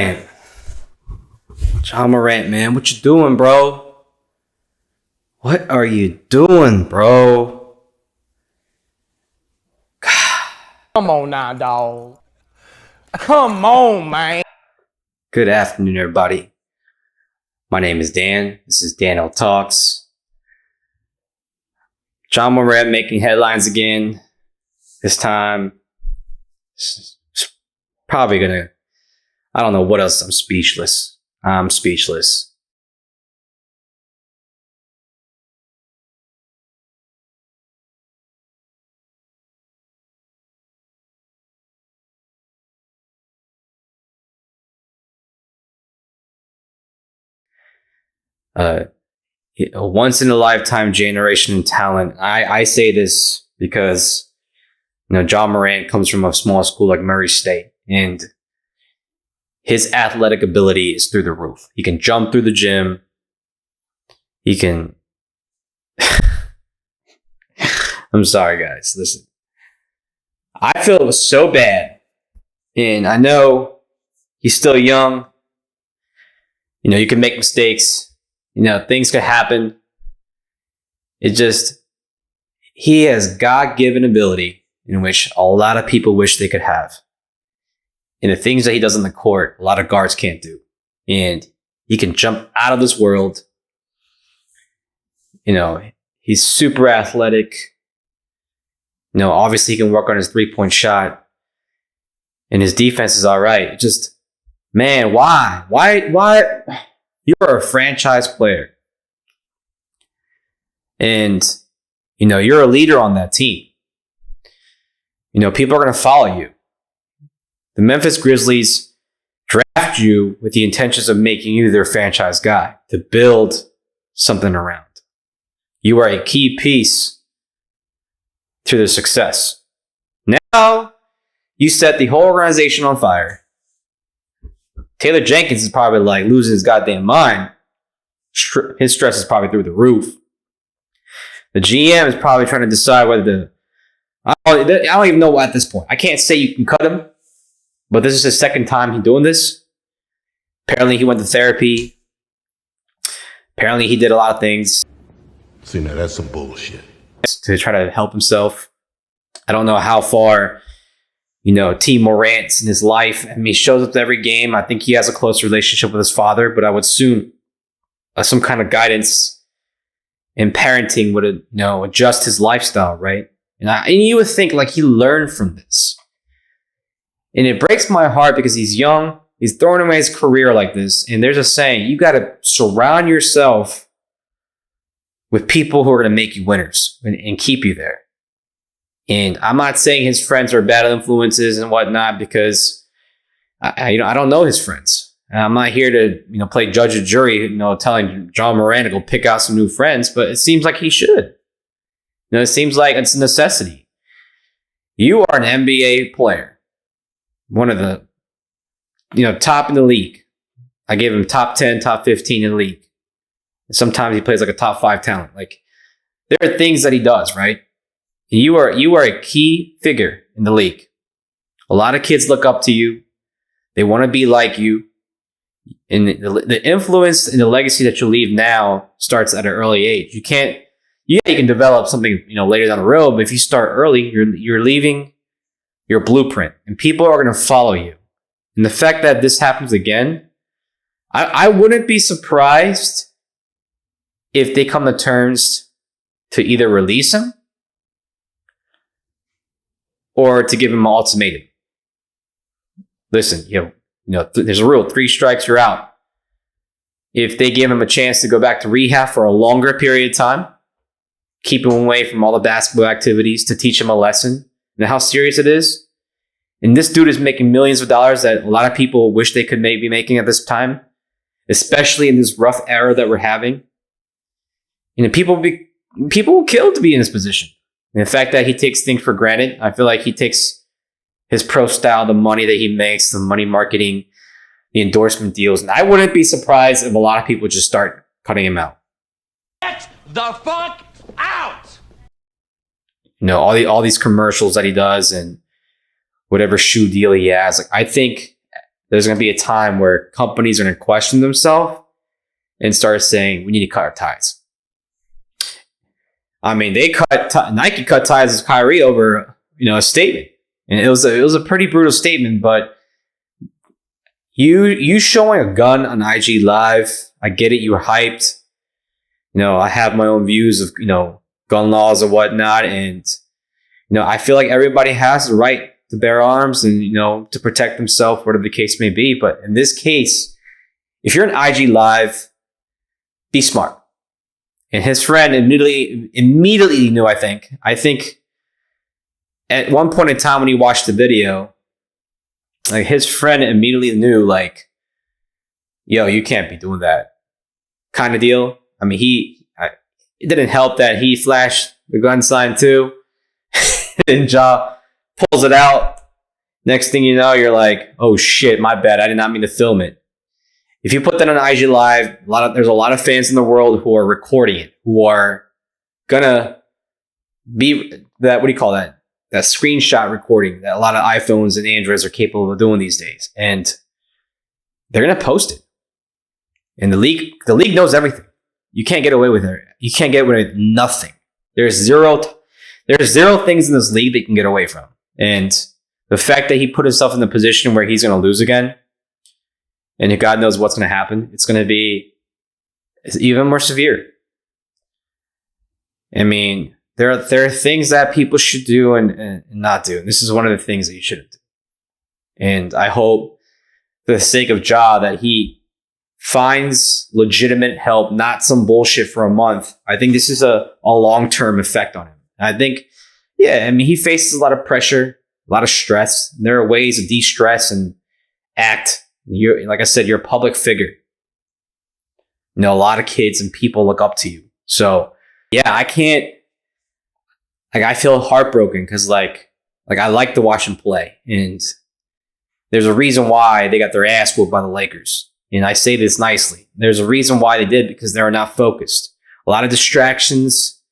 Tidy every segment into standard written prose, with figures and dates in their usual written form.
Man, Morant, man, what you doing, bro? What are you doing, bro? Come on now, dog. Come on, man. Good afternoon, everybody. My name is Dan. This is Daniel Talks. Morant making headlines again. This time, it's probably gonna. I don't know what else. I'm speechless. A once in a lifetime generation talent. I say this because Morant comes from a small school like Murray State, and his athletic ability is through the roof. He can jump through the gym. He can. I'm sorry, guys. Listen, I feel it was so bad, and I know he's still young. You can make mistakes. Things could happen. He has God-given ability in which a lot of people wish they could have. And the things that he does on the court, a lot of guards can't do. And he can jump out of this world. He's super athletic. Obviously he can work on his three-point shot. And his defense is all right. Man, why? Why? You are a franchise player. And, you're a leader on that team. People are going to follow you. The Memphis Grizzlies draft you with the intentions of making you their franchise guy, to build something around. You are a key piece to their success. Now, you set the whole organization on fire. Taylor Jenkins is probably like losing his goddamn mind. His stress is probably through the roof. The GM is probably trying to decide whether to... I don't even know at this point. I can't say you can cut him, but this is his second time he's doing this. Apparently he went to therapy. Apparently he did a lot of things. See, now that's some bullshit. To try to help himself. I don't know how far... Team Morant's in his life. He shows up to every game. I think he has a close relationship with his father, but I would assume some kind of guidance and parenting would, adjust his lifestyle, right? And you would think like he learned from this. And it breaks my heart because he's young. He's throwing away his career like this. And there's a saying, you got to surround yourself with people who are going to make you winners and keep you there. And I'm not saying his friends are bad influences and whatnot, because I don't know his friends. I'm not here to play judge and jury, telling Morant to go pick out some new friends. But it seems like he should. It seems like it's a necessity. You are an NBA player, one of the top in the league. I gave him top 10, top 15 in the league. Sometimes he plays like a top 5 talent. Like, there are things that he does, right? You are a key figure in the league. A lot of kids look up to you. They want to be like you. And the influence and the legacy that you leave now starts at an early age. You can develop something later down the road, but if you start early, you're leaving your blueprint, and people are going to follow you. And the fact that this happens again, I wouldn't be surprised if they come to terms to either release him or to give him an ultimatum. Listen, there's a rule: 3 strikes, you're out. If they give him a chance to go back to rehab for a longer period of time, keep him away from all the basketball activities to teach him a lesson and how serious it is. And this dude is making millions of dollars that a lot of people wish they could maybe be making at this time, especially in this rough era that we're having. People will kill to be in this position. And the fact that he takes things for granted, I feel like he takes his pro style, the money that he makes, the money marketing, the endorsement deals. And I wouldn't be surprised if a lot of people just start cutting him out. Get the fuck out! All these commercials that he does and whatever shoe deal he has. Like, I think there's going to be a time where companies are going to question themselves and start saying, we need to cut our ties. I mean, Nike cut ties with Kyrie over, a statement. And it was a pretty brutal statement, but you showing a gun on IG Live, I get it, you were hyped. I have my own views of, gun laws and whatnot. And, I feel like everybody has the right to bear arms and, to protect themselves, whatever the case may be. But in this case, if you're an IG Live, be smart. And his friend immediately knew, I think at one point in time when he watched the video, like his friend immediately knew, like, yo, you can't be doing that kind of deal. I mean, it didn't help that he flashed the gun sign too. And Ja pulls it out. Next thing you know, you're like, oh shit, my bad. I did not mean to film it. If you put that on IG Live, there's a lot of fans in the world who are recording it, who are gonna be that, what do you call that? That screenshot recording that a lot of iPhones and Androids are capable of doing these days. And they're gonna post it. And the league knows everything. You can't get away with it. You can't get away with nothing. There's zero things in this league that you can get away from. And the fact that he put himself in the position where he's gonna lose again, and God knows what's going to happen, it's going to be even more severe. I mean, there are things that people should do and not do. And this is one of the things that you shouldn't do. And I hope, for the sake of Ja, that he finds legitimate help, not some bullshit for a month. I think this is a long-term effect on him. I think, he faces a lot of pressure, a lot of stress. And there are ways to de-stress and act. Like I said, you're a public figure. A lot of kids and people look up to you. So I can't. I feel heartbroken because I like to watch them play, and there's a reason why they got their ass whooped by the Lakers. And I say this nicely. There's a reason why they did, because they were not focused. A lot of distractions.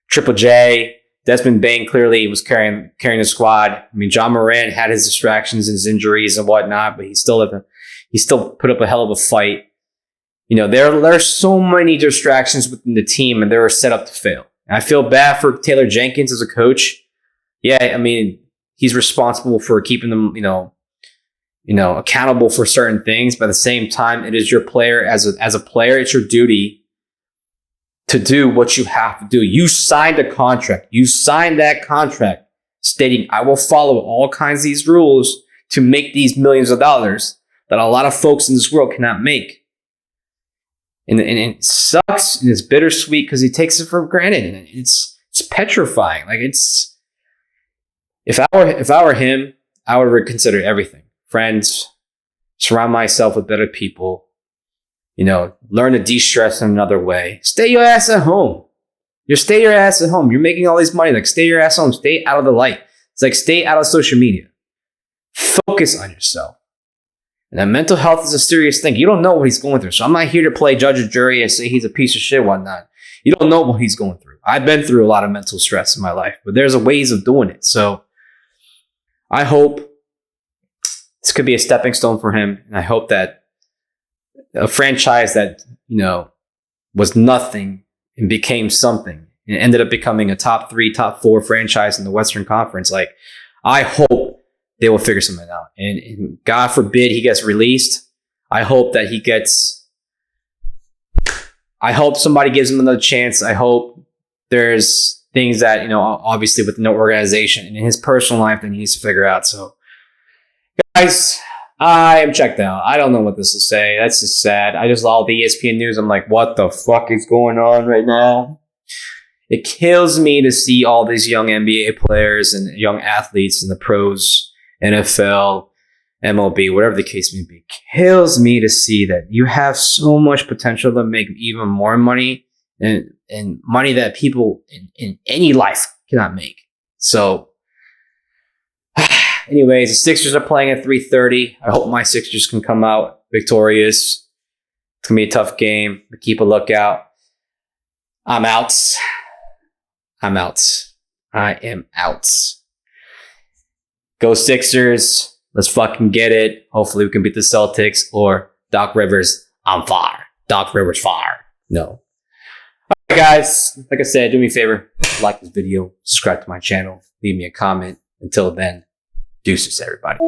Triple J, Desmond Bain clearly was carrying the squad. I mean, John Morant had his distractions and his injuries and whatnot, but he still put up a hell of a fight. There are so many distractions within the team, and they were set up to fail. And I feel bad for Taylor Jenkins as a coach. I mean, he's responsible for keeping them, accountable for certain things. But at the same time, it is your player as a player. It's your duty to do what you have to do. You signed a contract. You signed that contract stating, I will follow all kinds of these rules to make these millions of dollars that a lot of folks in this world cannot make. And it sucks, and it's bittersweet because he takes it for granted, and it's petrifying. If I were him, I would reconsider everything. Friends, surround myself with better people. Learn to de-stress in another way. Stay your ass at home. Stay your ass at home. You're making all this money. Stay your ass home. Stay out of the light. It's stay out of social media. Focus on yourself. And that mental health is a serious thing. You don't know what he's going through. So I'm not here to play judge and jury and say he's a piece of shit, whatnot. You don't know what he's going through. I've been through a lot of mental stress in my life, but there's ways of doing it. So I hope this could be a stepping stone for him. And I hope that a franchise that, was nothing and became something and ended up becoming a top 3, top 4 franchise in the Western Conference. I hope they will figure something out. And God forbid he gets released. I hope that I hope somebody gives him another chance. I hope there's things that, obviously within the organization and in his personal life that he needs to figure out. So, guys, I am checked out. I don't know what this will say. That's just sad. I just saw the ESPN news. I'm like, what the fuck is going on right now? It kills me to see all these young NBA players and young athletes in the pros, NFL, MLB, whatever the case may be. It kills me to see that you have so much potential to make even more money and money that people in any life cannot make. So, anyways, the Sixers are playing at 3:30. I hope my Sixers can come out victorious. It's going to be a tough game, but keep a lookout. I'm out. I am out. Go Sixers. Let's fucking get it. Hopefully we can beat the Celtics or Doc Rivers on fire. Doc Rivers fire. No. All right, guys. Like I said, do me a favor. Like this video. Subscribe to my channel. Leave me a comment. Until then, deuces, everybody.